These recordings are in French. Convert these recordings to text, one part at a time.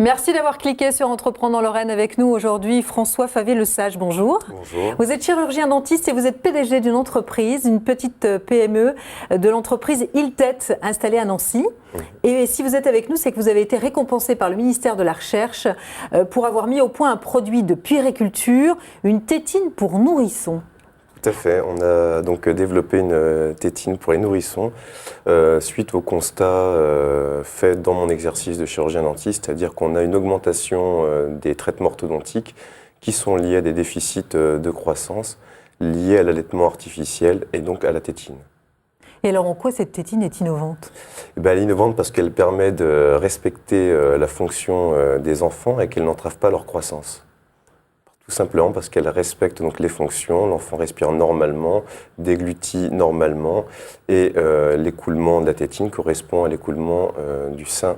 Merci d'avoir cliqué sur Entreprendre en Lorraine avec nous aujourd'hui. François Favé-Lesage, bonjour. Bonjour. Vous êtes chirurgien dentiste et vous êtes PDG d'une entreprise, une petite PME de l'entreprise Iltet installée à Nancy. Et si vous êtes avec nous, c'est que vous avez été récompensé par le ministère de la Recherche pour avoir mis au point un produit de puériculture, une tétine pour nourrissons. Tout à fait. On a donc développé une tétine pour les nourrissons suite au constat fait dans mon exercice de chirurgien dentiste, c'est-à-dire qu'on a une augmentation des traitements orthodontiques qui sont liés à des déficits de croissance, liés à l'allaitement artificiel et donc à la tétine. Et alors en quoi cette tétine est innovante ? Elle est innovante parce qu'elle permet de respecter la fonction des enfants et qu'elle n'entrave pas leur croissance. Tout simplement parce qu'elle respecte donc les fonctions, l'enfant respire normalement, déglutit normalement et l'écoulement de la tétine correspond à l'écoulement du sein.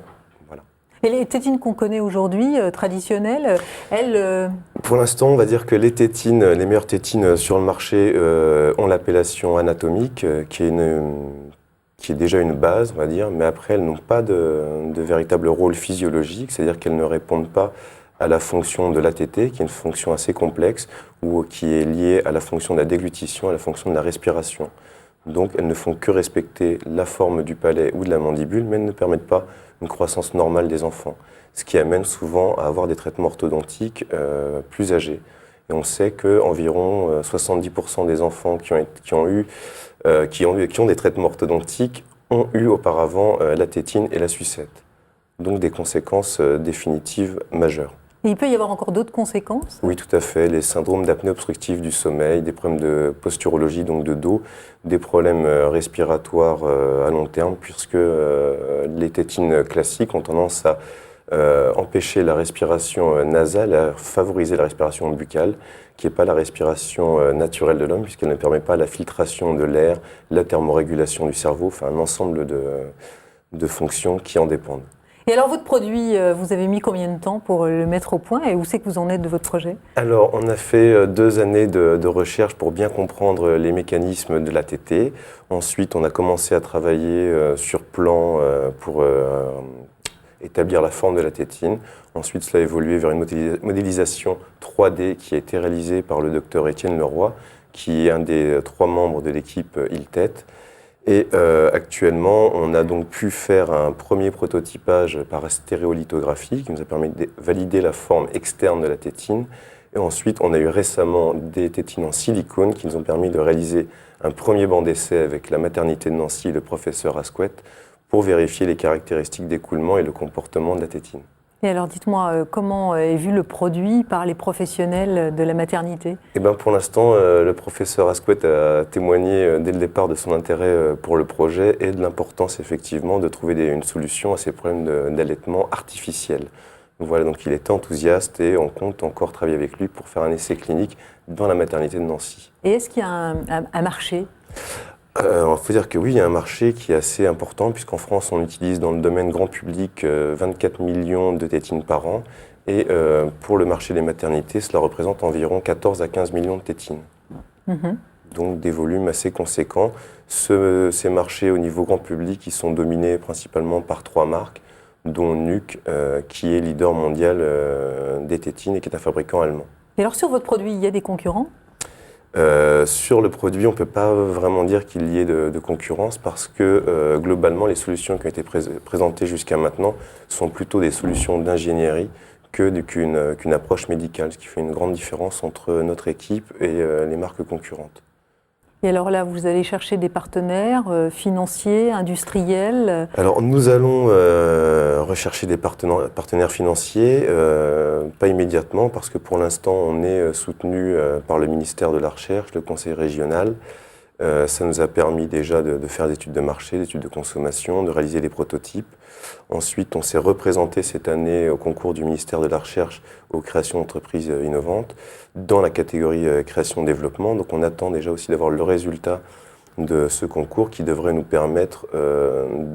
Voilà. Et les tétines qu'on connaît aujourd'hui, traditionnelles, elles... Pour l'instant, on va dire que les tétines, les meilleures tétines sur le marché ont l'appellation anatomique qui est déjà une base, on va dire, mais après elles n'ont pas de véritable rôle physiologique, c'est-à-dire qu'elles ne répondent pas à la fonction de l'ATT, qui est une fonction assez complexe, ou qui est liée à la fonction de la déglutition, à la fonction de la respiration. Donc elles ne font que respecter la forme du palais ou de la mandibule, mais elles ne permettent pas une croissance normale des enfants, ce qui amène souvent à avoir des traitements orthodontiques plus âgés. Et on sait qu'environ 70% des enfants qui ont des traitements orthodontiques ont eu auparavant la tétine et la sucette. Donc des conséquences définitives majeures. Et il peut y avoir encore d'autres conséquences ? Oui, tout à fait. Les syndromes d'apnée obstructive du sommeil, des problèmes de posturologie, donc de dos, des problèmes respiratoires à long terme, puisque les tétines classiques ont tendance à empêcher la respiration nasale, à favoriser la respiration buccale, qui n'est pas la respiration naturelle de l'homme, puisqu'elle ne permet pas la filtration de l'air, la thermorégulation du cerveau, enfin un ensemble de fonctions qui en dépendent. Et alors votre produit, vous avez mis combien de temps pour le mettre au point et où c'est que vous en êtes de votre projet ? Alors on a fait 2 années de recherche pour bien comprendre les mécanismes de l'ATT. Ensuite on a commencé à travailler sur plan pour établir la forme de la tétine. Ensuite cela a évolué vers une modélisation 3D qui a été réalisée par le docteur Étienne Leroy, qui est un des 3 membres de l'équipe Iltet. Et actuellement, on a donc pu faire un premier prototypage par stéréolithographie qui nous a permis de valider la forme externe de la tétine. Et ensuite, on a eu récemment des tétines en silicone qui nous ont permis de réaliser un premier banc d'essai avec la maternité de Nancy et le professeur Asquette pour vérifier les caractéristiques d'écoulement et le comportement de la tétine. Et alors dites-moi, comment est vu le produit par les professionnels de la maternité ? Eh bien, pour l'instant, le professeur Asquette a témoigné dès le départ de son intérêt pour le projet et de l'importance effectivement de trouver une solution à ces problèmes d'allaitement artificiel. Voilà, donc il est enthousiaste et on compte encore travailler avec lui pour faire un essai clinique dans la maternité de Nancy. Et est-ce qu'il y a un marché ? Il faut dire que oui, il y a un marché qui est assez important puisqu'en France, on utilise dans le domaine grand public 24 millions de tétines par an et pour le marché des maternités, cela représente environ 14 à 15 millions de tétines. Donc des volumes assez conséquents. Ces marchés au niveau grand public, ils sont dominés principalement par 3 marques, dont Nuc, qui est leader mondial des tétines et qui est un fabricant allemand. Et alors sur votre produit, il y a des concurrents ? Sur le produit, on ne peut pas vraiment dire qu'il y ait de concurrence parce que globalement, les solutions qui ont été présentées jusqu'à maintenant sont plutôt des solutions d'ingénierie qu'une approche médicale, ce qui fait une grande différence entre notre équipe et les marques concurrentes. Et alors là, vous allez chercher des partenaires financiers, industriels ? Alors nous allons rechercher des partenaires financiers, pas immédiatement parce que pour l'instant on est soutenu par le ministère de la Recherche, le Conseil régional. Ça nous a permis déjà de faire des études de marché, des études de consommation, de réaliser des prototypes. Ensuite, on s'est représenté cette année au concours du ministère de la Recherche aux créations d'entreprises innovantes dans la catégorie création-développement. Donc on attend déjà aussi d'avoir le résultat de ce concours qui devrait nous permettre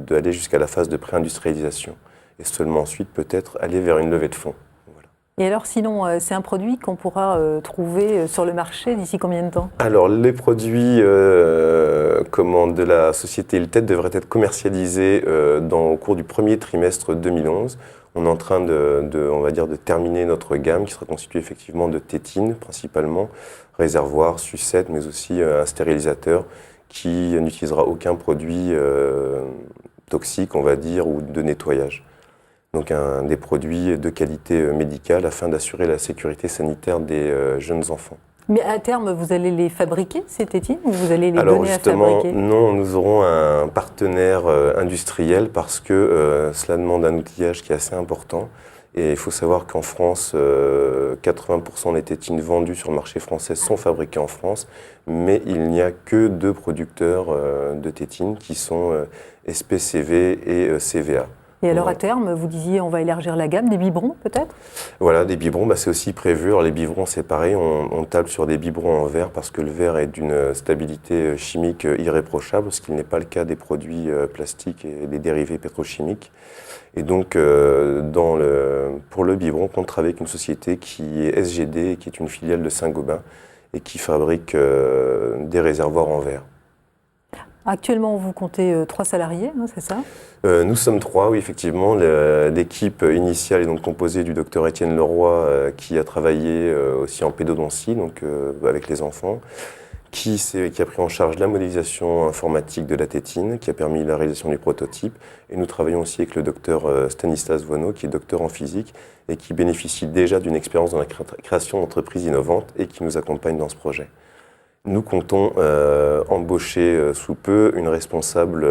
d'aller jusqu'à la phase de pré-industrialisation et seulement ensuite peut-être aller vers une levée de fonds. Voilà. Et alors sinon, c'est un produit qu'on pourra trouver sur le marché d'ici combien de temps? Alors, les produits de la société Iltet devraient être commercialisés au cours du premier trimestre 2011. On est en train on va dire, de terminer notre gamme qui sera constituée effectivement de tétines principalement, réservoirs, sucettes, mais aussi un stérilisateur qui n'utilisera aucun produit toxique, on va dire, ou de nettoyage. Donc des produits de qualité médicale afin d'assurer la sécurité sanitaire des jeunes enfants. Mais à terme, vous allez les fabriquer, ces tétines, ou vous allez les Alors donner à justement, fabriquer? non, nous aurons un partenaire industriel parce que cela demande un outillage qui est assez important. Et il faut savoir qu'en France, 80% des tétines vendues sur le marché français sont fabriquées en France, mais il n'y a que 2 producteurs de tétines qui sont SPCV et CVA. Et alors Voilà. à terme, vous disiez on va élargir la gamme, des biberons peut-être? Voilà, des biberons, c'est aussi prévu. Alors les biberons, c'est pareil, on table sur des biberons en verre parce que le verre est d'une stabilité chimique irréprochable, ce qui n'est pas le cas des produits plastiques et des dérivés pétrochimiques. Et donc, pour le biberon, on travaille avec une société qui est SGD, qui est une filiale de Saint-Gobain et qui fabrique des réservoirs en verre. Actuellement, vous comptez 3 salariés, hein, c'est ça? Nous sommes 3, oui, effectivement. L'équipe initiale est donc composée du docteur Étienne Leroy, qui a travaillé aussi en pédodontie, donc avec les enfants, qui a pris en charge la modélisation informatique de la tétine, qui a permis la réalisation du prototype. Et nous travaillons aussi avec le docteur Stanislas Voineau, qui est docteur en physique et qui bénéficie déjà d'une expérience dans la création d'entreprises innovantes et qui nous accompagne dans ce projet. Nous comptons embaucher sous peu une responsable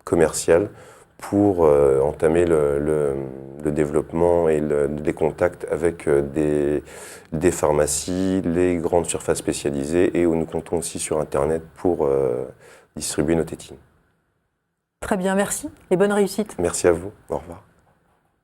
commerciale pour entamer le développement et les contacts avec des pharmacies, les grandes surfaces spécialisées et où nous comptons aussi sur Internet pour distribuer nos tétines. Très bien, merci et bonne réussite. Merci à vous. Au revoir.